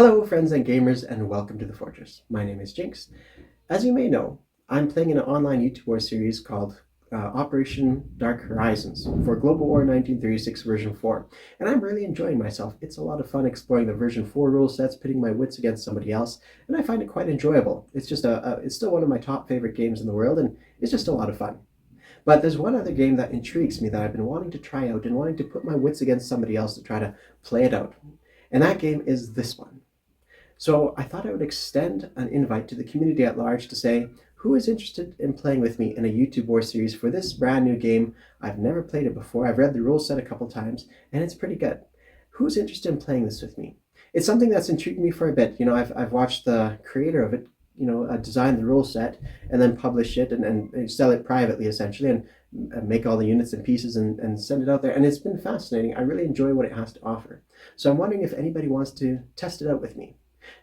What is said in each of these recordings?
Hello friends and gamers, and welcome to the Fortress. My name is Jinx. As you may know, I'm playing in an online YouTube War series called Operation Dark Horizons for Global War 1936 version 4, and I'm really enjoying myself. It's a lot of fun exploring the version 4 rule sets, pitting my wits against somebody else, and I find it quite enjoyable. It's just it's still one of my top favorite games in the world, and it's just a lot of fun. But there's one other game that intrigues me that I've been wanting to try out and wanting to put my wits against somebody else to try to play it out. And that game is this one. So I thought I would extend an invite to the community at large to say, who is interested in playing with me in a YouTube War series for this brand new game? I've never played it before. I've read the rule set a couple times, and it's pretty good. Who's interested in playing this with me? It's something that's intrigued me for a bit. I've watched the creator of it, design the rule set and then publish it and sell it privately, essentially, and make all the units and pieces and send it out there. And it's been fascinating. I really enjoy what it has to offer. So I'm wondering if anybody wants to test it out with me.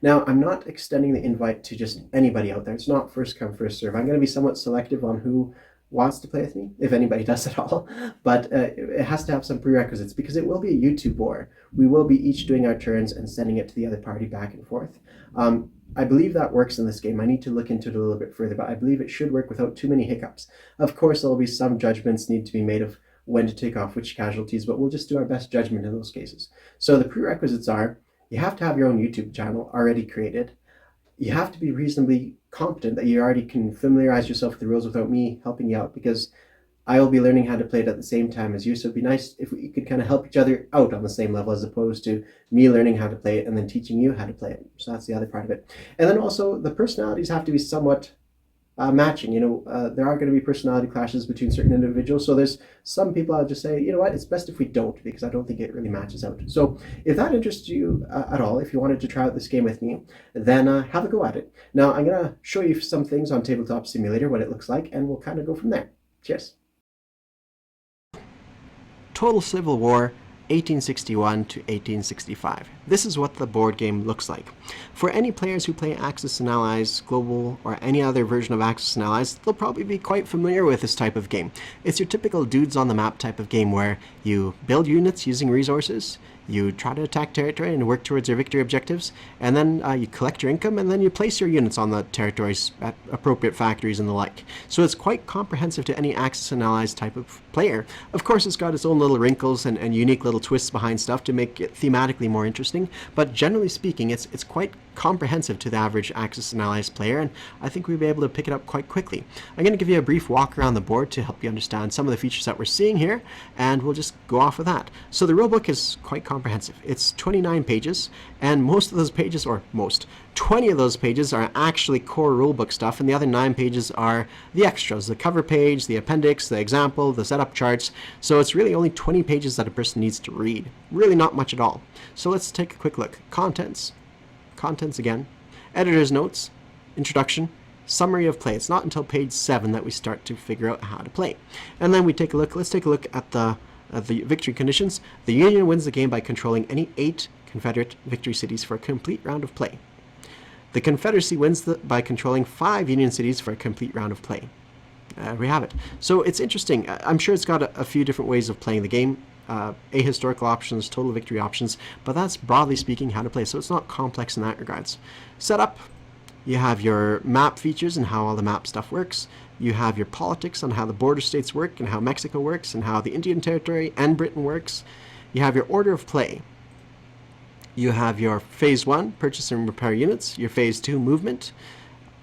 Now, I'm not extending the invite to just anybody out there. It's not first come, first serve. I'm going to be somewhat selective on who wants to play with me, if anybody does at all. But it has to have some prerequisites because it will be a YouTube war. We will be each doing our turns and sending it to the other party back and forth. I believe that works in this game. I need to look into it a little bit further, but I believe it should work without too many hiccups. Of course, there will be some judgments need to be made of when to take off which casualties, but we'll just do our best judgment in those cases. So the prerequisites are, you have to have your own YouTube channel already created. You have to be reasonably competent, that you already can familiarize yourself with the rules without me helping you out, because I will be learning how to play it at the same time as you. So it'd be nice if we could kind of help each other out on the same level, as opposed to me learning how to play it and then teaching you how to play it. So that's the other part of it. And then also the personalities have to be somewhat matching. There are going to be personality clashes between certain individuals. So there's some people I'll just say, you know what, it's best if we don't, because I don't think it really matches out. So if that interests you at all, if you wanted to try out this game with me, then have a go at it. Now I'm going to show you some things on Tabletop Simulator, what it looks like, and we'll kind of go from there. Cheers. Total Civil War 1861 to 1865. This is what the board game looks like. For any players who play Axis and Allies, Global, or any other version of Axis and Allies, they'll probably be quite familiar with this type of game. It's your typical dudes on the map type of game where you build units using resources, you try to attack territory and work towards your victory objectives, and then you collect your income, and then you place your units on the territories at appropriate factories and the like. So it's quite comprehensive to any Axis and Allies type of player. Of course, it's got its own little wrinkles and unique little twists behind stuff to make it thematically more interesting, but generally speaking, it's quite comprehensive to the average Axis and Allies player, and I think we'll be able to pick it up quite quickly. I'm going to give you a brief walk around the board to help you understand some of the features that we're seeing here, and we'll just go off with that. So the rulebook is quite comprehensive. It's 29 pages, and most of those pages, or 20 of those pages are actually core rulebook stuff, and the other 9 pages are the extras, the cover page, the appendix, the example, the setup charts. So it's really only 20 pages that a person needs to read. Really not much at all. So let's take a quick look. Contents again, editor's notes, introduction, summary of play. It's not until page 7 that we start to figure out how to play. And then we take a look, let's take a look at the victory conditions. The Union wins the game by controlling any 8 Confederate victory cities for a complete round of play. The Confederacy wins by controlling 5 Union cities for a complete round of play. We have it. So it's interesting. I'm sure it's got a few different ways of playing the game. Ahistorical options, total victory options, but that's broadly speaking how to play, so it's not complex in that regards. Setup, you have your map features and how all the map stuff works. You have your politics on how the border states work and how Mexico works and how the Indian Territory and Britain works. You have your order of play. You have your Phase 1, purchase and repair units, your Phase 2, movement,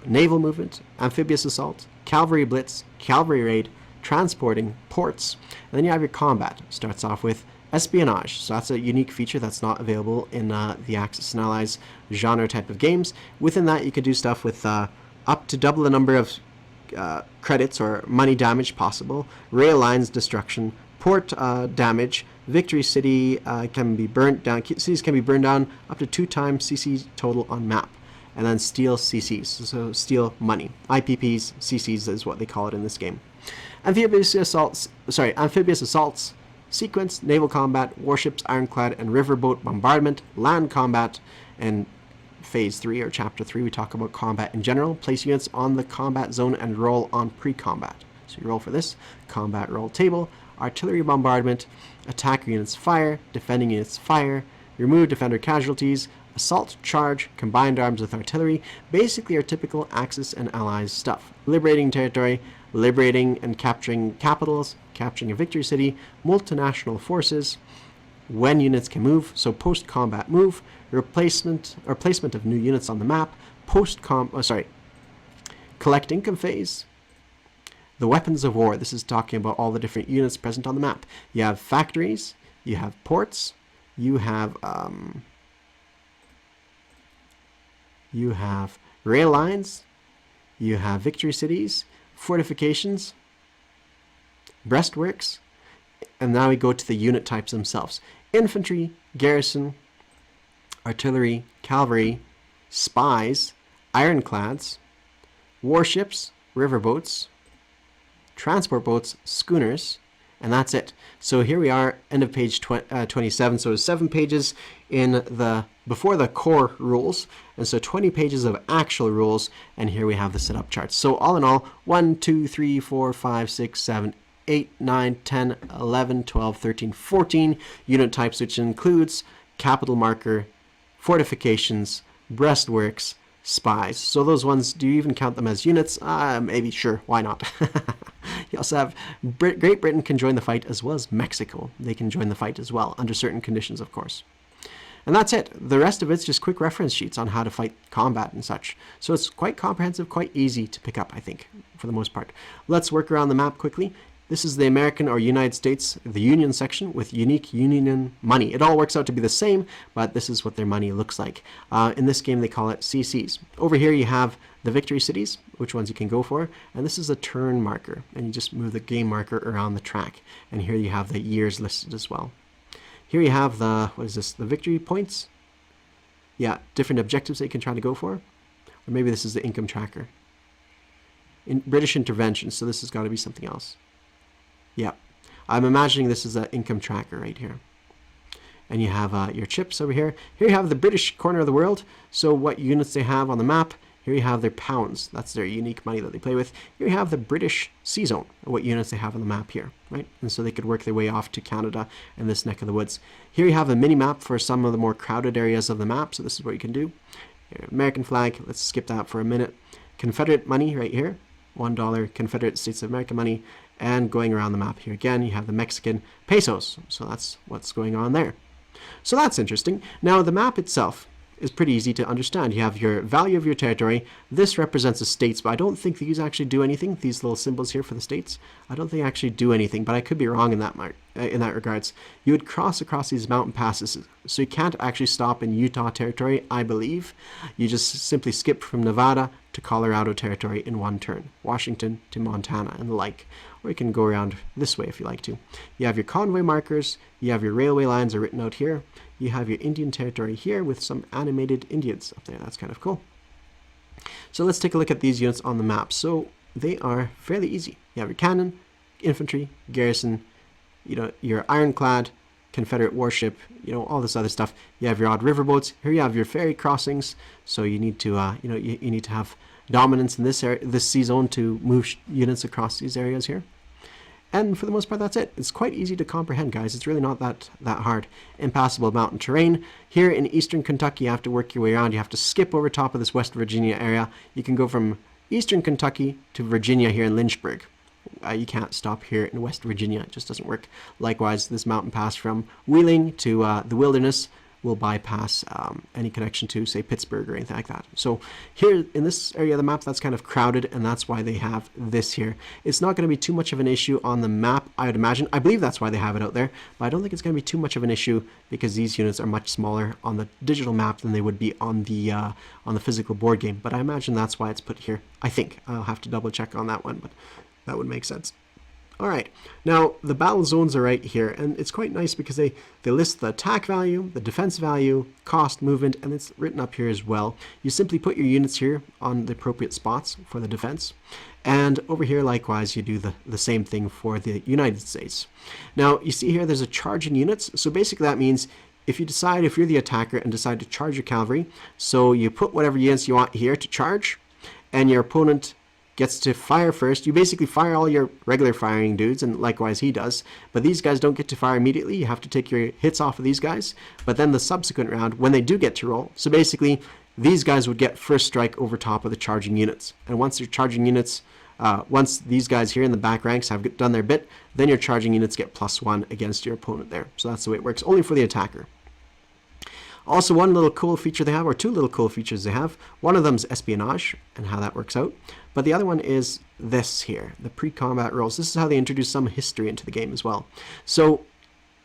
naval movement, amphibious assault, cavalry blitz, cavalry raid, transporting, ports, and then you have your combat. It starts off with espionage, so that's a unique feature that's not available in the Axis and Allies genre type of games. Within that, you could do stuff with up to double the number of credits or money damage possible, rail lines destruction, port damage, victory city can be burnt down, cities can be burned down up to 2 times CC total on map. And then steal CCs, so steal money. IPPs, CCs is what they call it in this game. Amphibious assaults, sequence, naval combat, warships, ironclad, and riverboat bombardment, land combat, and Phase 3 or Chapter 3, we talk about combat in general. Place units on the combat zone and roll on pre-combat. So you roll for this, combat roll table, artillery bombardment, attacker units fire, defending units fire, remove defender casualties, Assault, charge, combined arms with artillery, basically are typical Axis and Allies stuff. Liberating territory, liberating and capturing capitals, capturing a victory city, multinational forces, when units can move, so post-combat move, replacement or placement of new units on the map, collect income phase, the weapons of war. This is talking about all the different units present on the map. You have factories, you have ports, you have rail lines, you have victory cities, fortifications, breastworks, and now we go to the unit types themselves. Infantry, garrison, artillery, cavalry, spies, ironclads, warships, riverboats, transport boats, schooners, and that's it. So here we are, end of page 27. So 7 pages in the before the core rules, and so 20 pages of actual rules, and here we have the setup charts. So all in all, 1, 2, 3, 4, 5, 6, 7, 8, 9, 10, 11, 12, 13, 14 unit types, which includes capital marker, fortifications, breastworks, spies. So those ones, do you even count them as units? Maybe, sure, why not? You also have Great Britain can join the fight, as well as Mexico. They can join the fight as well, under certain conditions, of course. And that's it. The rest of it's just quick reference sheets on how to fight combat and such. So it's quite comprehensive, quite easy to pick up, I think, for the most part. Let's work around the map quickly. This is the American or United States, the Union section with unique Union money. It all works out to be the same, but this is what their money looks like. In this game, they call it CCs. Over here, you have the victory cities, which ones you can go for, and this is a turn marker, and you just move the game marker around the track. And here you have the years listed as well. Here you have the, what is this, the victory points? Yeah, different objectives that you can try to go for. Or maybe this is the income tracker. In British intervention, so this has got to be something else. Yeah, I'm imagining this is an income tracker right here. And you have your chips over here. Here you have the British corner of the world. So what units they have on the map. Here you have their pounds. That's their unique money that they play with. Here you have the British Sea Zone, what units they have on the map here, right? And so they could work their way off to Canada and this neck of the woods. Here you have a mini map for some of the more crowded areas of the map. So this is what you can do. American flag, let's skip that for a minute. Confederate money right here, $1 Confederate States of America money. And going around the map here again, you have the Mexican pesos. So that's what's going on there. So that's interesting. Now the map itself is pretty easy to understand. You have your value of your territory. This represents the states, but I don't think these actually do anything. These little symbols here for the states, I don't think actually do anything, but I could be wrong in that regards. You would cross across these mountain passes, so you can't actually stop in Utah territory, I believe. You just simply skip from Nevada to Colorado territory in one turn, Washington to Montana and the like. Or you can go around this way if you like to. You have your convoy markers, you have your railway lines are written out here, you have your Indian territory here with some animated Indians up there. That's kind of cool. So let's take a look at these units on the map. So they are fairly easy. You have your cannon, infantry, garrison, your ironclad, Confederate warship, all this other stuff. You have your odd riverboats. Here you have your ferry crossings. So you need to, you need to have dominance in this area, this sea zone, to move units across these areas here. And for the most part, that's it. It's quite easy to comprehend, guys. It's really not that hard. Impassable mountain terrain. Here in eastern Kentucky, you have to work your way around. You have to skip over top of this West Virginia area. You can go from eastern Kentucky to Virginia here in Lynchburg. You can't stop here in West Virginia. It just doesn't work. Likewise, this mountain pass from Wheeling to the wilderness will bypass any connection to, say, Pittsburgh or anything like that. So here in this area of the map, that's kind of crowded, and that's why they have this here. It's not going to be too much of an issue on the map, I would imagine. I believe that's why they have it out there, but I don't think it's going to be too much of an issue because these units are much smaller on the digital map than they would be on the physical board game. But I imagine that's why it's put here. I think. I'll have to double check on that one, but that would make sense. All right, now the battle zones are right here, and it's quite nice because they list the attack value, the defense value, cost, movement, and it's written up here as well. You simply put your units here on the appropriate spots for the defense. And over here, likewise, you do the same thing for the United States. Now, you see here there's a charge in units. So basically that means if you're the attacker and decide to charge your cavalry, so you put whatever units you want here to charge, and your opponent gets to fire first. You basically fire all your regular firing dudes, and likewise he does. But these guys don't get to fire immediately. You have to take your hits off of these guys. But then the subsequent round, when they do get to roll, so basically these guys would get first strike over top of the charging units. And once your charging units, once these guys here in the back ranks have done their bit, then your charging units get +1 against your opponent there. So that's the way it works, only for the attacker. Also, one little cool feature they have, or two little cool features they have. One of them is espionage and how that works out. But the other one is this here, the pre-combat rolls. This is how they introduce some history into the game as well. So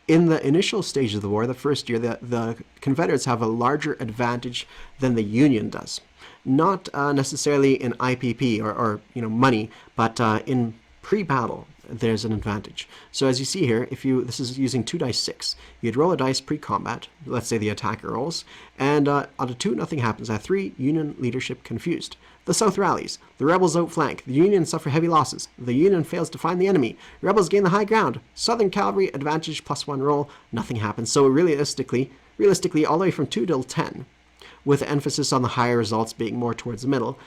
in the initial stage of the war, the first year, the Confederates have a larger advantage than the Union does. Not necessarily in IPP or money, but in pre-battle, there's an advantage. So as you see here, this is using 2 dice 6. You'd roll a dice pre-combat, let's say the attacker rolls, and on a 2, nothing happens. At 3, Union leadership confused. The South rallies. The rebels outflank. The Union suffer heavy losses. The Union fails to find the enemy. Rebels gain the high ground. Southern cavalry advantage +1 roll. Nothing happens. So realistically, all the way from 2 till 10, with emphasis on the higher results being more towards the middle,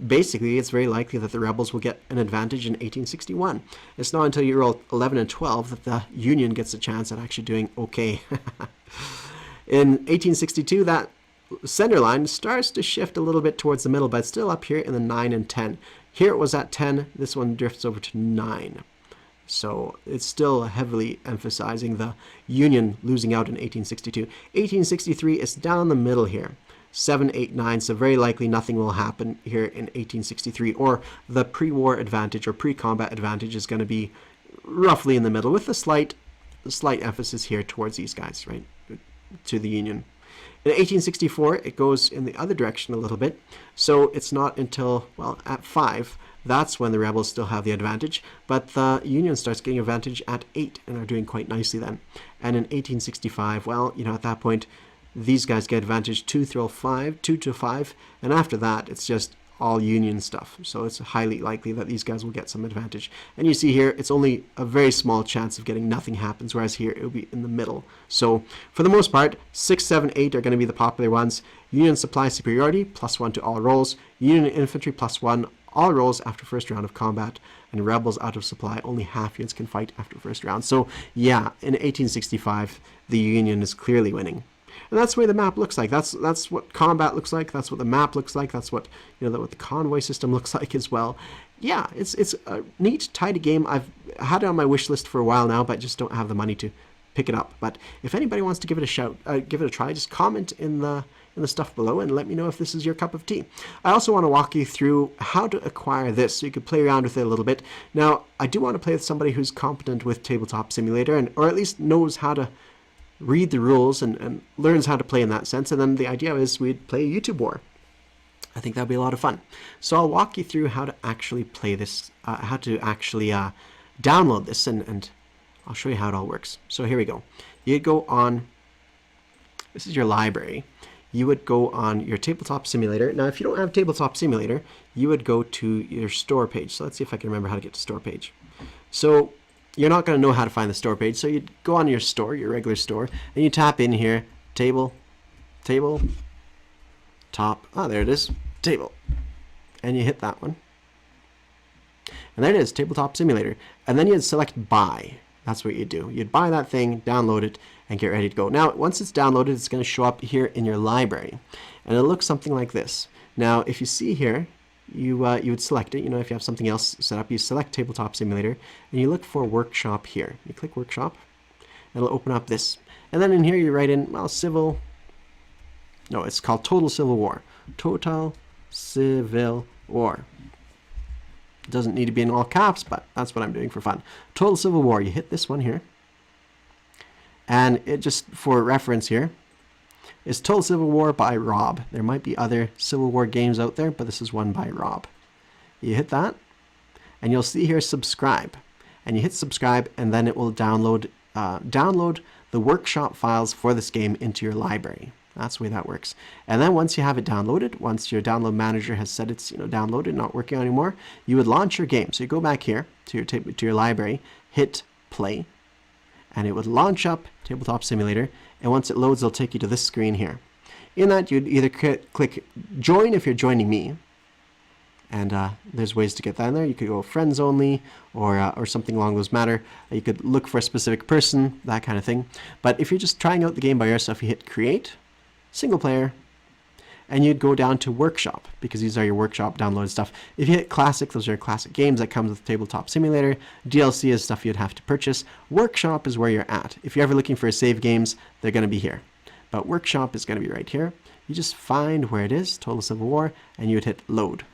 basically it's very likely that the rebels will get an advantage in 1861. It's not until you roll 11 and 12 that the Union gets a chance at actually doing okay. In 1862, that center line starts to shift a little bit towards the middle, but it's still up here in the 9 and 10. Here it was at 10. This one drifts over to 9. So it's still heavily emphasizing the Union losing out in 1862. 1863 is down the middle here. 7, 8, 9, so very likely nothing will happen here in 1863, or the pre-war advantage or pre-combat advantage is going to be roughly in the middle, with a slight emphasis here towards these guys, right, to the Union. In 1864, it goes in the other direction a little bit, so it's not until, well, at 5, that's when the rebels still have the advantage, but the Union starts getting advantage at 8 and are doing quite nicely then. And in 1865, well, at that point, these guys get advantage 2 to 5, and after that, it's just all Union stuff. So it's highly likely that these guys will get some advantage. And you see here, it's only a very small chance of getting nothing happens, whereas here it will be in the middle. So for the most part, 6, 7, 8 are going to be the popular ones. Union supply superiority, +1 to all rolls. Union infantry +1, all rolls after first round of combat. And rebels out of supply, only half units can fight after first round. So yeah, in 1865, the Union is clearly winning. And that's the way the map looks like. That's what combat looks like. That's what the map looks like. That's what what the convoy system looks like as well. Yeah, it's a neat, tidy game. I've had it on my wish list for a while now, but just don't have the money to pick it up. But if anybody wants to give it a try, just comment in the stuff below and let me know if this is your cup of tea. I also want to walk you through how to acquire this so you can play around with it a little bit. Now, I do want to play with somebody who's competent with Tabletop Simulator, or at least knows how to read the rules and learns how to play in that sense. And then the idea is we'd play a YouTube war. I think that'd be a lot of fun. So I'll walk you through how to actually play this, how to actually download this, and I'll show you how it all works. So here we go. You'd go on, this is your library. You would go on your Tabletop Simulator. Now, if you don't have Tabletop Simulator, you would go to your store page. So let's see if I can remember how to get to store page. So you're not going to know how to find the store page, so you go on your store, your regular store, and you tap in here, table, top, there it is, table, and you hit that one. And there it is, Tabletop Simulator. And then you'd select buy. That's what you do. You'd buy that thing, download it, and get ready to go. Now, once it's downloaded, it's going to show up here in your library, and it'll look something like this. Now, if you see here, you would select it. If you have something else set up, you select Tabletop Simulator, and you look for Workshop here. You click Workshop, and it'll open up this. And then in here you write in, well, it's called Total Civil War. Total Civil War. It doesn't need to be in all caps, but that's what I'm doing for fun. Total Civil War. You hit this one here. And it just, for reference here, is Total Civil War by Rob. There might be other Civil War games out there, but this is one by Rob. You hit that, and you'll see here subscribe. And you hit subscribe, and then it will download the workshop files for this game into your library. That's the way that works. And then once you have it downloaded, once your download manager has said it's downloaded, not working anymore, you would launch your game. So you go back here to your library, hit play, and it would launch up Tabletop Simulator. And once it loads, it'll take you to this screen here. In that, you'd either click join if you're joining me, And there's ways to get that in there. You could go friends only, or something along those matter. You could look for a specific person, that kind of thing. But if you're just trying out the game by yourself, you hit create, single player, and you'd go down to workshop, because these are your workshop downloaded stuff. If you hit classic, those are your classic games that comes with Tabletop Simulator. DLC is stuff you'd have to purchase. Workshop is where you're at. If you're ever looking for save games, they're going to be here. But workshop is going to be right here. You just find where it is, Total Civil War, and you would hit load.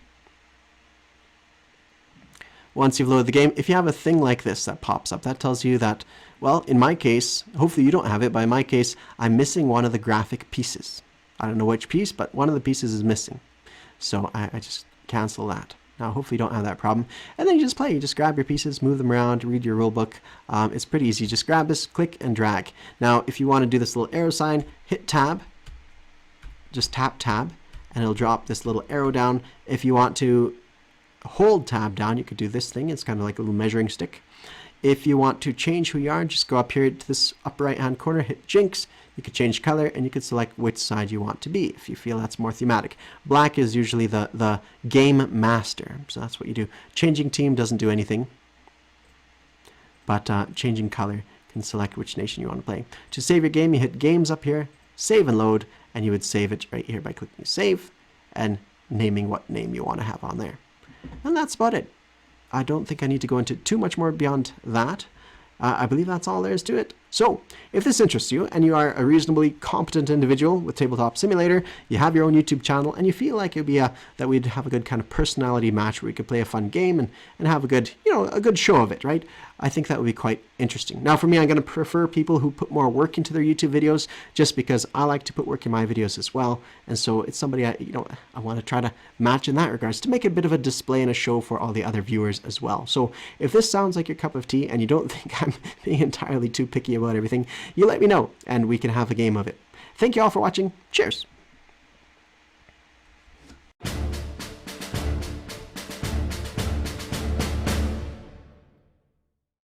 Once you've loaded the game, if you have a thing like this that pops up, that tells you that, well, in my case, hopefully you don't have it, but in my case, I'm missing one of the graphic pieces. I don't know which piece, but one of the pieces is missing. So I just cancel that. Now, hopefully you don't have that problem. And then you just play. You just grab your pieces, move them around, read your rule book. It's pretty easy. Just grab this, click, and drag. Now, if you want to do this little arrow sign, hit tab. Just tap tab, and it'll drop this little arrow down. If you want to hold tab down, you could do this thing. It's kind of like a little measuring stick. If you want to change who you are, just go up here to this upper right hand corner, hit Jinx. You could change color, and you could select which side you want to be if you feel that's more thematic. Black is usually the game master, so that's what you do. Changing team doesn't do anything, but changing color can select which nation you want to play. To save your game, you hit games up here, save and load, and you would save it right here by clicking save and naming what name you want to have on there. And that's about it. I don't think I need to go into too much more beyond that. I believe that's all there is to it. So, if this interests you and you are a reasonably competent individual with Tabletop Simulator, you have your own YouTube channel, and you feel like it'd be that we'd have a good kind of personality match where we could play a fun game and have a good, a good show of it, right? I think that would be quite interesting. Now, for me, I'm going to prefer people who put more work into their YouTube videos, just because I like to put work in my videos as well. And so it's somebody I want to try to match in that regards, to make a bit of a display and a show for all the other viewers as well. So if this sounds like your cup of tea and you don't think I'm being entirely too picky about everything, you let me know and we can have a game of it. Thank you all for watching. Cheers.